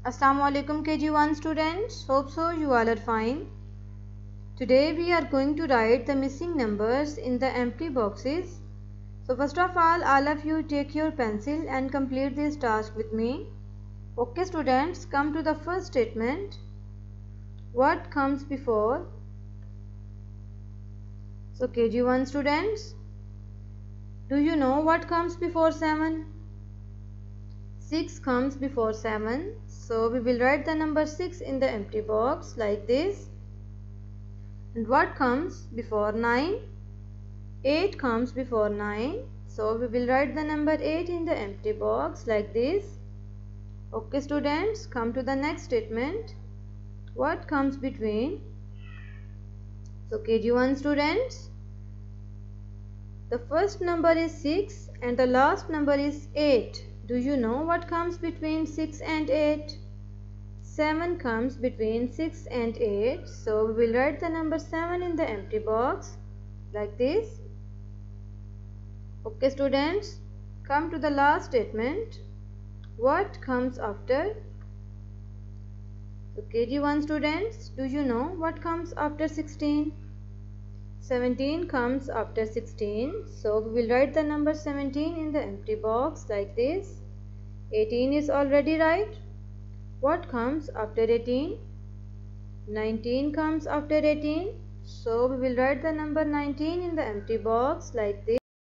Assalamu alaikum KG1 students. Hope so you all are fine. Today we are going to write the missing numbers in the empty boxes. So first of all of you take your pencil and complete this task with me. Okay students, come to the first statement. What comes before? So KG1 students, do you know what comes before 7? 6 comes before 7. So we will write the number 6 in the empty box like this. And what comes before 9? 8 comes before 9. So we will write the number 8 in the empty box like this. Okay students, come to the next statement. What comes between? So KG1 students, the first number is 6 and the last number is 8. Do you know what comes between 6 and 8? 7 comes between 6 and 8. So we will write the number 7 in the empty box like this. Okay students, come to the last statement. What comes after? So KG1 students, do you know what comes after 16? 17 comes after 16. So we will write the number 17 in the empty box like this. 18 is already right. What comes after 18? 19 comes after 18. So we will write the number 19 in the empty box like this.